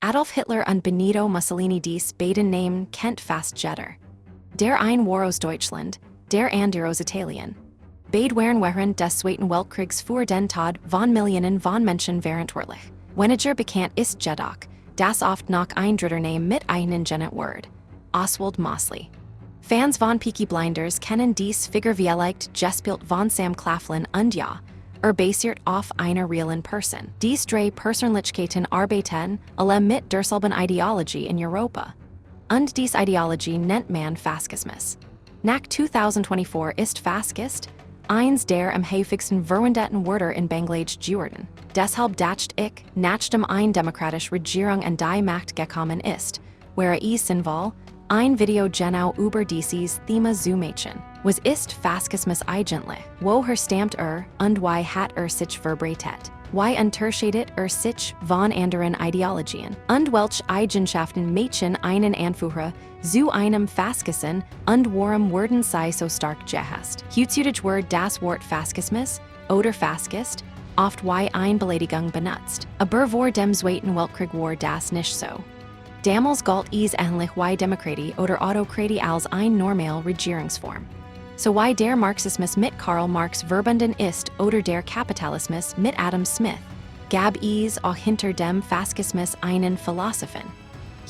Adolf Hitler und Benito Mussolini dies beiden Namen kennt fast jeder. Der ein war aus Deutschland, der andere aus Italien. Beide waren während des Zweiten Weltkriegs für den Tod von Millionen von Menschen verantwortlich. Weniger bekannt ist jedoch, dass oft noch ein dritter Name mit einem genannt Wort. Oswald Mosley. Fans von Peaky Blinders kennen dies Figur vielleicht gespielt von Sam Claflin und ja, basiert auf einer realen Person. Dies drei Persönlichkeiten arbeiten alle mit derselben Ideologie in Europa. Und dies Ideologie nennt man Faschismus. Nach 2024 ist Faschist eins der am häufigsten verwendeten Wörter in Bangladesch geworden. Deshalb dacht ich, nachdem eine demokratische Regierung an die Macht gekommen ist, wäre es sinnvoll, ein Video genau über dieses Thema zu machen. Was ist Faschismus eigentlich? Woher stammt und wie hat sich verbreitet? Wie unterscheidet sich von anderen Ideologien? Und welche Eigenschaften machen einen Anführer zu einem Faschisten und warum werden sie so stark gehasst? Heutzutage wird das Wort Faschismus oder Faschist oft wie eine Beleidigung benutzt. Aber vor dem Zweiten Weltkrieg war das nicht so. Damals galt es ähnlich wie Demokratie oder Autokratie als eine normale Regierungsform. So wie der Marxismus mit Karl Marx verbunden ist oder der Kapitalismus mit Adam Smith, gab es auch hinter dem Faschismus einen Philosophen.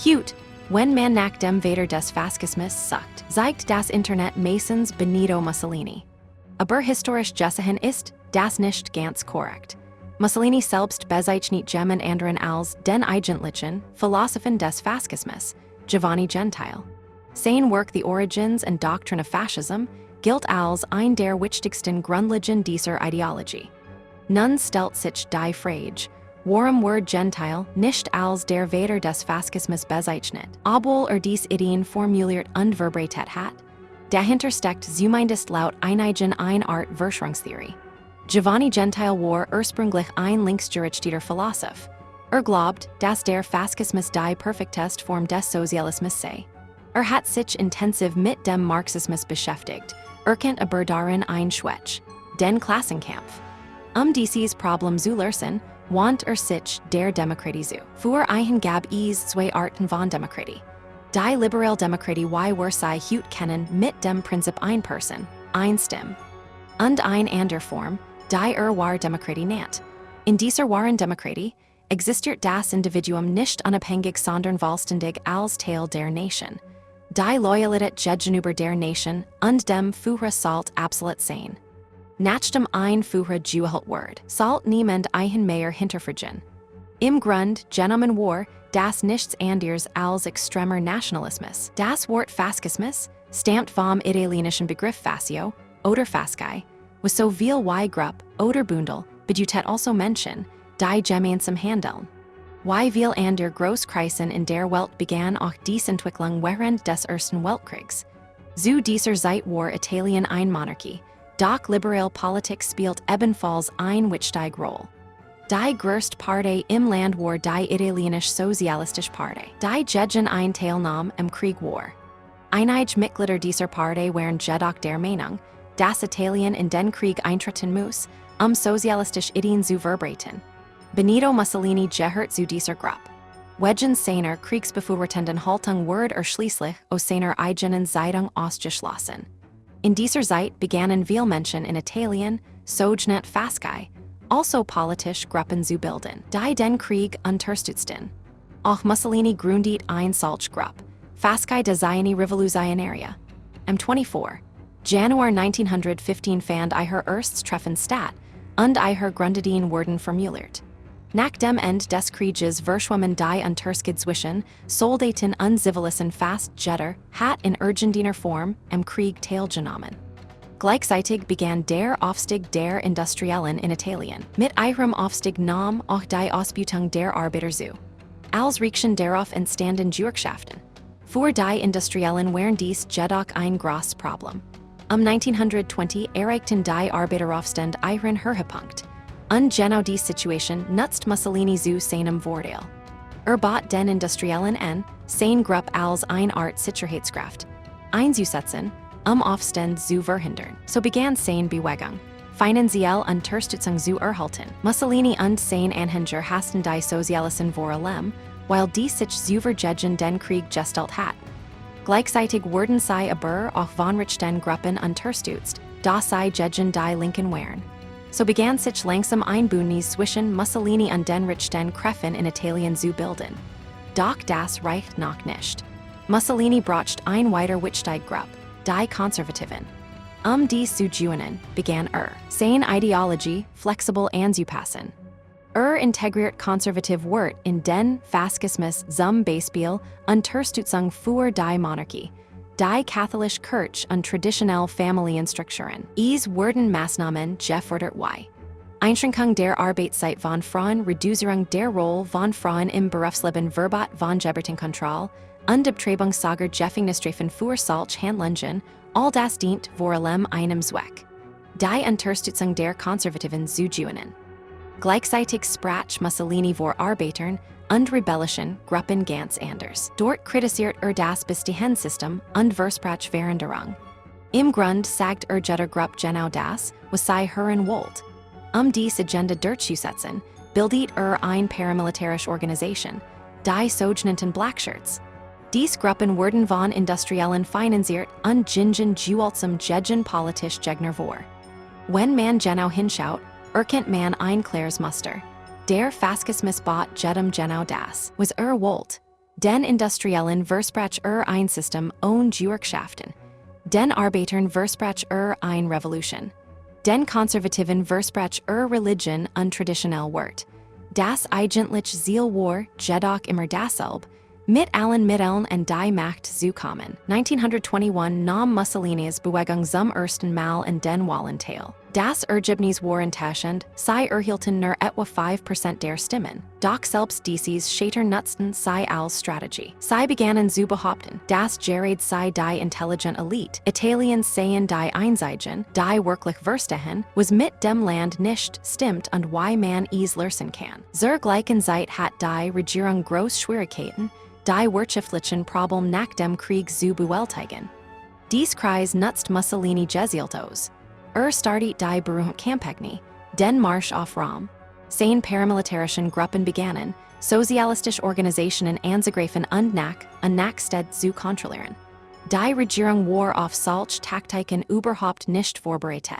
Heute, wenn man nach dem Vater des Faschismus sucht, zeigt das Internet meistens Benito Mussolini. Aber historisch gesehen ist das nicht ganz korrekt. Mussolini selbst bezeichnet jemand anderen als den eigentlichen Philosophen des Faschismus, Giovanni Gentile. Sein Werk The Origins and Doctrine of Fascism gilt als ein der wichtigsten Grundlagen dieser Ideologie. Nun stellt sich die Frage, warum wird Gentile nicht als der Vater des Faschismus bezeichnet, obwohl dies Ideen formuliert und verbreitet hat? Dahinter steckt zumindest laut einigen eine Art Verschwörungstheorie. Giovanni Gentile war ursprünglich ein linksgerichteter Philosoph. Glaubt, dass der Faschismus die perfekteste Form des Sozialismus sei. Hat sich intensiv mit dem Marxismus beschäftigt, kennt aber darin ein Schwäch, den Klassenkampf. Dieses Problem zu lösen, want sich der Demokratie zu. Für einen gab es zwei Arten von Demokratie. Die liberale Demokratie wie wir sie heute kennen mit dem Prinzip ein Person, ein Stimme. Und eine andere Form, die war Demokratie nennt. In dieser wahren Demokratie existiert das Individuum nicht unabhängig sondern vollständig als Teil der Nation. Die Loyalität gegenüber der Nation und dem Führer sollte absolut sein. Nachdem ein Führer gewählt wird, sollte niemand einen mehr hinterfragen. Im Grund genommen war das nichts anderes als extremer Nationalismus. Das Wort Faschismus stammt vom italienischen Begriff Fascio oder Fasci, was so viel wie Gruppe oder Bündel bedeutet also Menschen, die gemeinsam handeln. Wie viel andere Großkrisen in der Welt begann auch diese Entwicklung während des Ersten Weltkriegs. Zu dieser Zeit war Italien eine Monarchie, doch liberale Politik spielt ebenfalls eine wichtige Rolle. Die größte Partei im Land war die italienisch-sozialistische Partei, die gegen eine Teilnahme im Krieg war. Einige Mitglieder dieser Partei waren jedoch der Meinung, dass Italien in den Krieg eintreten muss, sozialistische Ideen zu verbreiten. Benito Mussolini gehört zu dieser Gruppe. Wegen seiner kriegsbefürwortenden Haltung wurde schließlich aus seiner eigenen Zeitung ausgeschlossen. In dieser Zeit begannen viele Menschen in Italien, sogenannte Fasci, also politische Gruppen zu bilden, die den Krieg unterstützten. Auch Mussolini gründet eine solche Gruppe, Fasci Designi Revolutionaria. Am 24. Januar 1915 fand ihr erstes Treffen statt, und ihre Grundideen wurden formuliert. Nach dem Ende des Krieges verschwammen die Unterschiede zwischen Soldaten und Zivilisten fast jeder hat in irgendeiner Form am Krieg teilgenommen. Gleichzeitig begann der Aufstieg der Industriellen in Italien. Mit ihrem Aufstieg nahm auch die Ausbeutung der Arbeiter zu. Als Reaktion darauf entstanden Gewerkschaften. Für die Industriellen waren dies jedoch ein großes Problem. 1920 erreichten die Arbeiteraufstand ihren Höhepunkt. Und genau die Situation nutzt Mussolini zu seinem Vorteil. Bat den Industriellen an, seine Gruppe als eine Art Sicherheitskraft einzusetzen, Aufstand zu verhindern. So begann seine Bewegung, finanzielle Unterstützung zu erhalten. Mussolini und seine Anhänger hassten die Sozialisten vor allem, weil die sich zuvergegen den Krieg gestalt hat. Gleichzeitig wurden sie aber auch von rechten Gruppen unterstützt, da sie gegen die Linken waren. So begann sich langsam ein Bündnis zwischen Mussolini und den rechten Kräften in Italien zu bilden. Doch das reicht noch nicht. Mussolini brachte ein weiter wichtige Gruppe, die Konservativen. Die zu joinen, begann seine Ideologie flexibel anzupassen. Integriert konservativ Wort in den Faschismus zum Beispiel Unterstützung für die Monarchie, die katholische Kirche und traditionelle Familienstrukturen. Es wurden Maßnahmen gefordert wie Einschränkung der Arbeitszeit von Frauen, Reduzierung der Rolle von Frauen im Berufsleben, Verbot von Geburtenkontrolle und Abtreibung sogar Gefängnisstrafen für solche Handlungen, all das dient vor allem einem Zweck: die Unterstützung der Konservativen zu joinen. Gleichzeitig sprach Mussolini vor Arbeitern und rebellischen Gruppen ganz anders. Dort kritisiert das Bestehensystem und versprach Veränderung. Im Grund sagt jeder Gruppe genau das, was sie hören wollt. Dies Agenda durchzusetzen, bildet eine paramilitärische Organisation, die sogenannten Blackshirts. Dies Gruppen wurden von Industriellen finanziert und gingen gewaltsam gegen politisch Gegner vor. Wenn man genau hinschaut, erkennt man ein klares Muster. Der Faschismus bot jedem genau das, was wollt. Den Industriellen versprach ein System ohne Gewerkschaften. Den Arbeitern versprach eine Revolution. Den Konservativen versprach Religion und traditionell Wort. Das eigentliche Ziel war jedoch immer dasselbe, mit allen Mitteln und die Macht zu kommen. 1921 nahm Mussolinis Bewegung zum ersten Mal in den Wahlen teil. Das Ergebnis war enttäuschend, sie erhielten nur etwa 5% der Stimmen. Doch selbst dieses Scheitern nutzten sie als Strategie. Sie begannen zu behaupten, dass gerade sie die intelligent Elite, Italiens seien die Einzigen, die wirklich verstehen, was mit dem Land nicht stimmt und wie man es lösen kann. Zur gleichen Zeit hat die Regierung große Schwierigkeiten, die wirtschaftlichen Probleme nach dem Krieg zu bewältigen. Dies Kreis nutzt Mussolini gezielt aus. Startet die berühmte Kampagne, den Marsch auf Rom. Seine paramilitärischen Gruppen begannen, sozialistische Organisationen anzugreifen und nach zu kontrollieren. Die Regierung war auf solche Taktiken überhaupt nicht vorbereitet.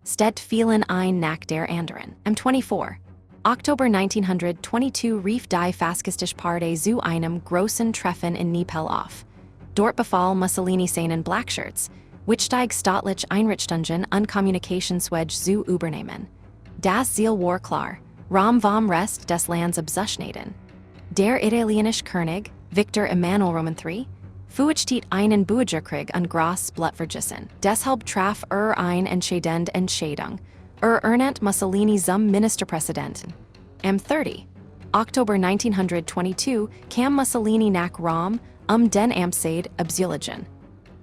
Städte fielen ein nach der anderen. Am 24. Oktober 1922 rief die Faschistische Partei zu einem großen Treffen in Neapel auf. Dort befahl Mussolini seinen Blackshirts, wichtige staatliche Einrichtungen und Kommunikationswege zu übernehmen. Das Ziel war klar: Rom vom Rest des Landes abzuschneiden. Der italienische König, Victor Emanuel Roman III, fürchtet einen Bürgerkrieg und große Blutvergießen. Deshalb traf eine entscheidende Entscheidung. Ernannt Mussolini zum Ministerpräsidenten. Am 30. Oktober 1922 kam Mussolini nach Rom, den Amtszeit abzulegen.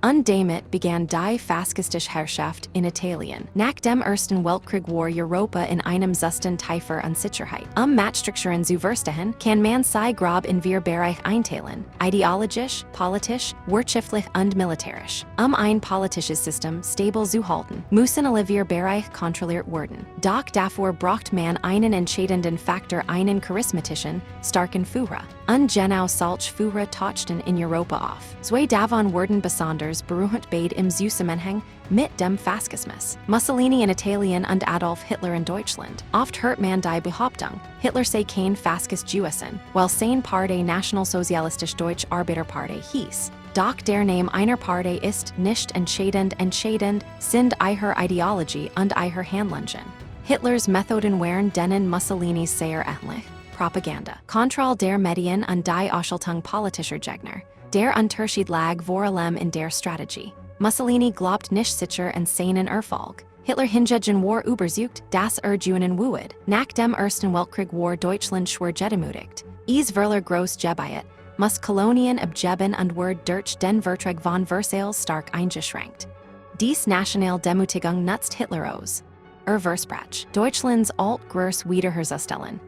Und damit begann die faschistische Herrschaft in Italien. Nach dem Ersten Weltkrieg war Europa in einem Zustand tiefer Unsicherheit. Machtstrukturen zu verstehen, kann man sie grob in vier Bereiche einteilen: ideologisch, politisch, wirtschaftlich und militärisch. Ein politisches System stabil zu halten, müssen alle vier Bereiche kontrolliert werden. Doch dafür braucht man einen entscheidenden Faktor, einen charismatischen, starken Führer. Und genau solche Führer tauchten in Europa auf. Zwei davon wurden besonders berühmt beide im Zusammenhang mit dem Faschismus: Mussolini in Italien und Adolf Hitler in Deutschland. Oft hört man die Behauptung, Hitler sei kein Faschist gewesen, weil seine Partei Nationalsozialistisch Deutsche Arbeiterpartei hieß. Doch der Name einer Partei ist nicht entscheidend sind ihre Ideologie und ihre Handlungen. Hitlers Methoden waren denen Mussolinis sehr ähnlich: Propaganda, Kontrolle der Medien und die Ausschaltung politischer Gegner. Der Unterschied lag vor allem in der Strategie. Mussolini glaubt nicht sicher an seinen Erfolg. Hitler hingegen war überzeugt, dass joinen würde. Nach dem Ersten Weltkrieg war Deutschland schwer gedemütigt. Es verlor groß Gebiet, muss Kolonien abgeben und wurde durch den Vertrag von Versailles stark eingeschränkt. Dies nationale Demütigung nutzt Hitler aus. Versprach Deutschlands alt-groß wiederherzustellen.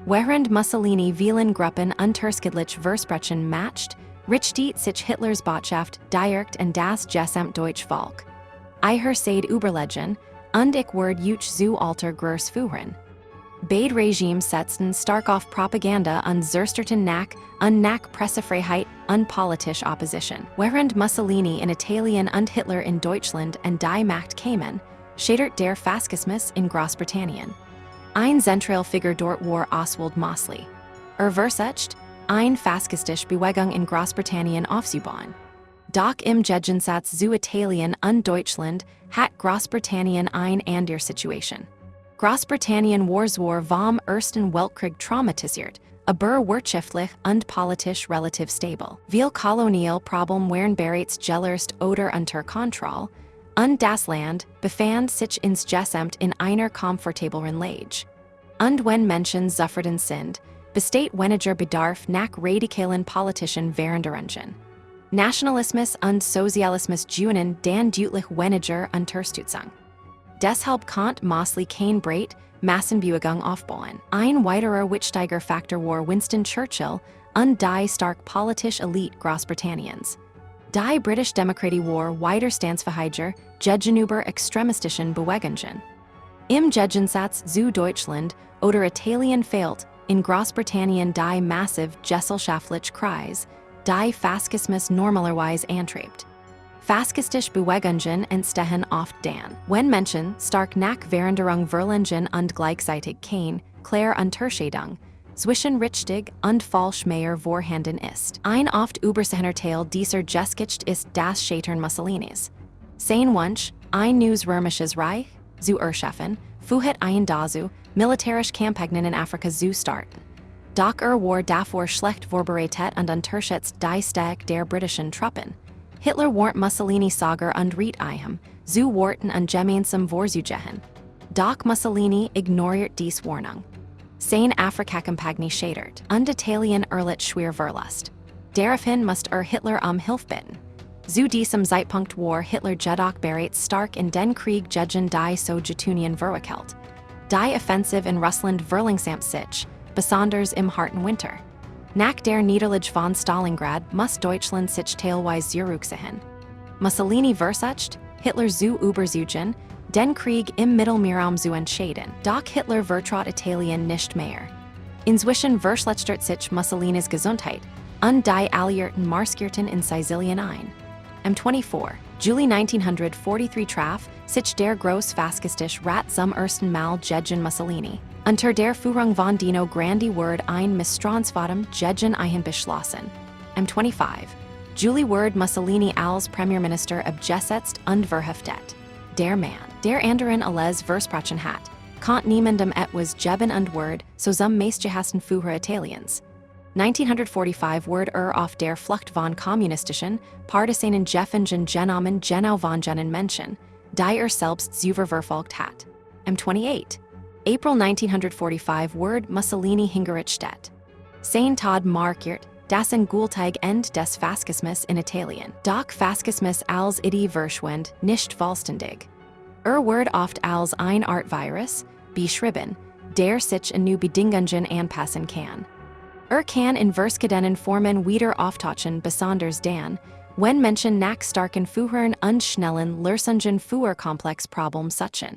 Während Mussolini vielen Gruppen unterschiedlich Versprechen macht, richtet sich Hitlers Botschaft direkt an das Gesamtdeutsche Volk. Ihre Seid überlegen, und ich werde euch zu alter groß führen. Beide Regime setzten stark auf Propaganda und zerstörten nach Pressefreiheit und politische Opposition. Während Mussolini in Italien und Hitler in Deutschland und die Macht kommen, scheitert der Faschismus in Großbritannien. Ein zentrale Figur dort war Oswald Mosley. Versucht, eine faschistische Bewegung in Großbritannien aufzubauen. Doch im Gegensatz zu Italien und Deutschland hat Großbritannien eine andere Situation. Großbritannien war vom Ersten Weltkrieg traumatisiert, aber wirtschaftlich und politisch relativ stabil. Viele Kolonialprobleme waren bereits gelöst oder unter Kontrolle, und das Land befand sich insgesamt in einer komfortableren Lage. Und wenn Menschen sufferten sind, besteht weniger Bedarf nach radikalen politischen Veränderungen. Nationalismus und Sozialismus gewinnen dann deutlich weniger Unterstützung. Deshalb konnte Mosley keine breite Massenbewegung aufbauen. Ein weiterer wichtiger Faktor war Winston Churchill und die stark politische Elite Großbritanniens. Die Britische Demokratie war widerstandsfähiger gegenüber extremistischen Bewegungen. Im Gegensatz zu Deutschland oder Italien fehlt in Großbritannien die massive gesellschaftliche Krise, die Faschismus normalerweise antreibt. Faschistische Bewegungen entstehen oft dann, wenn Menschen stark nach Veränderung verlangen und gleichzeitig keine klare Unterscheidung zwischen richtig und falsch mehr vorhanden ist. Ein oft übersehener Teil dieser Geschichte ist das Scheitern Mussolinis. Sein Wunsch, ein neues römisches Reich zu erschaffen, führte ein dazu, militärische Kampagnen in Afrika zu starten. Doch war davor schlecht vorbereitet und unterschätzt die Stärke der britischen Truppen. Hitler warnt Mussolini Sager und riet ihm, zu warten und gemeinsam vorzugehen. Doch Mussolini ignoriert dies Warnung. Sein Afrika-Kampagne scheitert, und Italien erlitt schwer Verlust. Daraufhin musste Hitler Hilfe bitten. Zu diesem Zeitpunkt war Hitler jedoch bereits stark in den Krieg gegen die Sowjetunion verwickelt. Die Offensive in Russland verlangsamt sich, besonders im harten Winter. Nach der Niederlage von Stalingrad muss Deutschland sich teilweise zurückziehen. Mussolini versucht, Hitler zu überzeugen, den Krieg im Mittelmeerraum zu entscheiden. Doch Hitler vertraut Italien nicht mehr. Inzwischen verschlechtert sich Mussolinis Gesundheit, und die Alliierten marschierten in Sizilien ein. Am 24. Juli 1943 traf sich der großfaschistische Rat zum ersten Mal gegen Mussolini. Unter der Führung von Dino Grandi wurde ein Misstrauensvotum gegen ihn beschlossen. Am 25. Juli wurde Mussolini als Premierminister abgesetzt und verhaftet. Der Mann, der anderen alles versprochen hat, konnte niemandem etwas geben und wurde so zum meistgehassten Führer Italiens. 1945 wurde auf der Flucht von kommunistischen, partisanen Gefangenen genommen genau von jenen Menschen, die selbst verfolgt hat. Am 28. April 1945 wurde Mussolini hingerichtet. Sein Tod markiert das endgültige Ende des Faschismus in Italien. Doch Faschismus als Idee verschwand nicht vollständig. Wurde oft als eine Art Virus beschrieben, der sich an neue Bedingungen anpassen kann. Kann in verschiedenen Formen wieder auftauchen, besonders dann, wenn Menschen nach starken Führern und schnellen Lösungen für Komplexprobleme suchen.